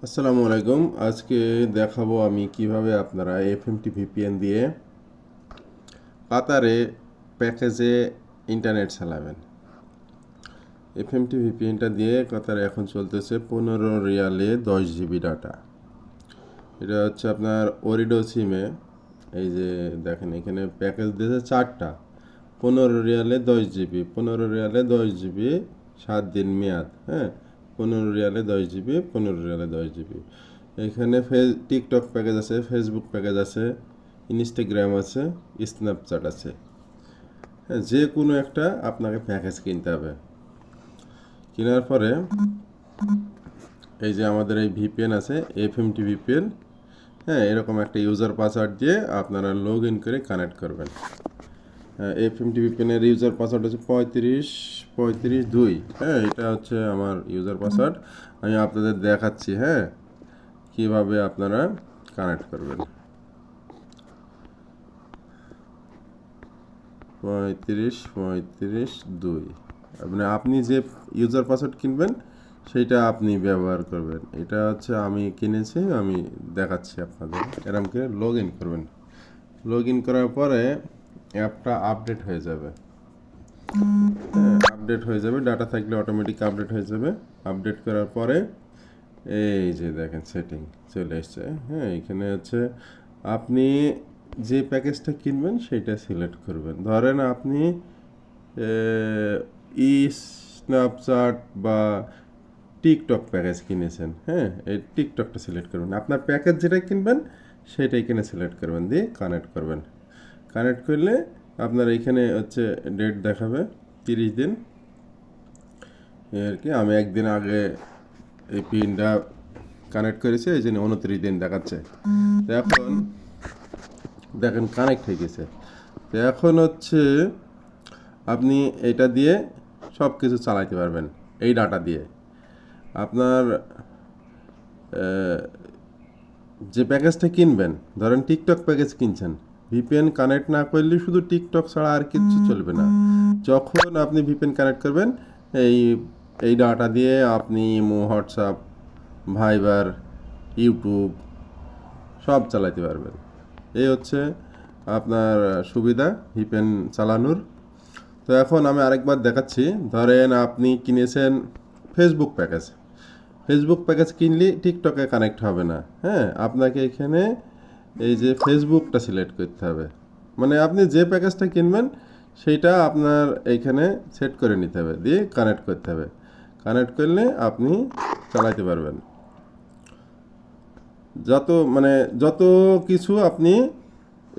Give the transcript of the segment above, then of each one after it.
আসসালামু আলাইকুম। আজকে দেখাবো আমি কিভাবে আপনারা এফএমটি ভিপিএন দিয়ে কাতারে প্যাকেজে ইন্টারনেট চালাবেন। এফএমটি ভিপিএনটা দিয়ে কাতারে এখন চলতেছে 15 রিয়ালে 10 জিবি ডাটা। এটা হচ্ছে আপনার ওরিডো সিমে। এই যে দেখেন এখানে প্যাকেজ দিয়েছে 4টা। 15 রিয়ালে 10 জিবি, 15 রিয়ালে 10 জিবি, 7 দিন মেয়াদ। হ্যাঁ, 15 রিয়ালে 10 জিবি, 15 রিয়ালে 10 জিবি। এখানে টিকটক প্যাকেজ আছে, ফেসবুক প্যাকেজ আছে, ইনস্টাগ্রাম আছে, স্ন্যাপচ্যাট আছে। হ্যাঁ, যে কোনো একটা আপনাকে প্যাকেজ কিনতে হবে। কেনার পরে এই যে আমাদের এই ভিপিএন আছে, এফএমটি ভিপিএন। হ্যাঁ, এরকম একটা ইউজার পাসওয়ার্ড দিয়ে আপনারা লগ ইন করে কানেক্ট করবেন। এফএমটি ভিপিএনের ইউজার পাসওয়ার্ড হচ্ছে 35 35 2। হ্যাঁ, এটা হচ্ছে আমার ইউজার পাসওয়ার্ড। আমি আপনাদের দেখাচ্ছি, হ্যাঁ, কিভাবে আপনারা কানেক্ট করবেন। 35 35 2। মানে আপনি যে ইউজার পাসওয়ার্ড কিনবেন সেইটা আপনি ব্যবহার করবেন। এটা হচ্ছে আমি কিনেছি, আমি দেখাচ্ছি আপনাদের। এরকম করে লগ ইন করবেন। লগ ইন করার পরে অ্যাপটা আপডেট হয়ে যাবে। আপডেট হয়ে যাবে, ডাটা থাকলে অটোমেটিক আপডেট হয়ে যাবে। আপডেট করার পরে এই যে দেখেন সেটিং চলে এসছে। হ্যাঁ, এখানে হচ্ছে আপনি যে প্যাকেজটা কিনবেন সেইটা সিলেক্ট করবেন। ধরেন আপনি স্ন্যাপচ্যাট বা টিকটক প্যাকেজ কিনেছেন। হ্যাঁ, এই টিকটকটা সিলেক্ট করবেন। আপনার প্যাকেজ যেটা কিনবেন সেটাই কিনে সিলেক্ট করবেন, দিয়ে কানেক্ট করবেন। কানেক্ট করলে আপনার এইখানে হচ্ছে ডেট দেখাবে 30 দিন। আর কি আমি একদিন আগে এই পিনটা কানেক্ট করেছি, এই জন্য 29 দিন দেখাচ্ছে। তো এখন দেখেন কানেক্ট হয়ে গেছে। তো এখন হচ্ছে আপনি এটা দিয়ে সব কিছু চালাতে পারবেন। এই ডাটা দিয়ে আপনার যে প্যাকেজটা কিনবেন, ধরেন টিকটক প্যাকেজ কিনছেন, ভিপিএন কানেক্ট না করলে শুধু টিকটক ছাড়া আর কিছু চলবে না। যখন আপনি ভিপিএন কানেক্ট করবেন, এই এই ডাটা দিয়ে আপনি ইমো, হোয়াটসঅ্যাপ, ভাইবার, ইউটিউব সব চালাতে পারবেন। এই হচ্ছে আপনার সুবিধা ভিপিএন চালানোর। তো এখন আমি আরেকবার দেখাচ্ছি। ধরেন আপনি কিনেছেন ফেসবুক প্যাকেজ। ফেসবুক প্যাকেজ কিনলে টিকটকে কানেক্ট হবে না। হ্যাঁ, আপনাকে এখানে এই যে ফেসবুকটা সিলেক্ট করতে হবে। মানে আপনি যে প্যাকেজটা কিনবেন সেইটা আপনার এইখানে সেট করে নিতে হবে, দিয়ে কানেক্ট করতে হবে। কানেক্ট করলে আপনি চালাতে পারবেন। যত কিছু আপনি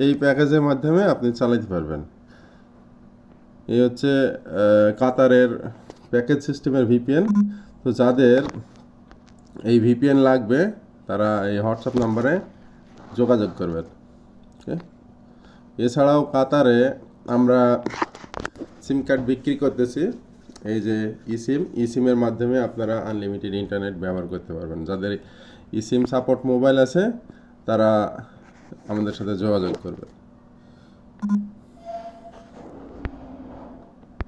এই প্যাকেজের মাধ্যমে আপনি চালাতে পারবেন। এই হচ্ছে কাতারের প্যাকেজ সিস্টেমের ভিপিএন। তো যাদের এই ভিপিএন লাগবে তারা এই হোয়াটসঅ্যাপ নাম্বারে যোগাযোগ করবেন। এছাড়াও কাতারে আমরা সিম কার্ড বিক্রি করতেছি। এই যে ইসিমের মাধ্যমে আপনারা আনলিমিটেড ইন্টারনেট ব্যবহার করতে পারবেন। যাদের ইসিম সাপোর্ট মোবাইল আছে তারা আমাদের সাথে যোগাযোগ করবে।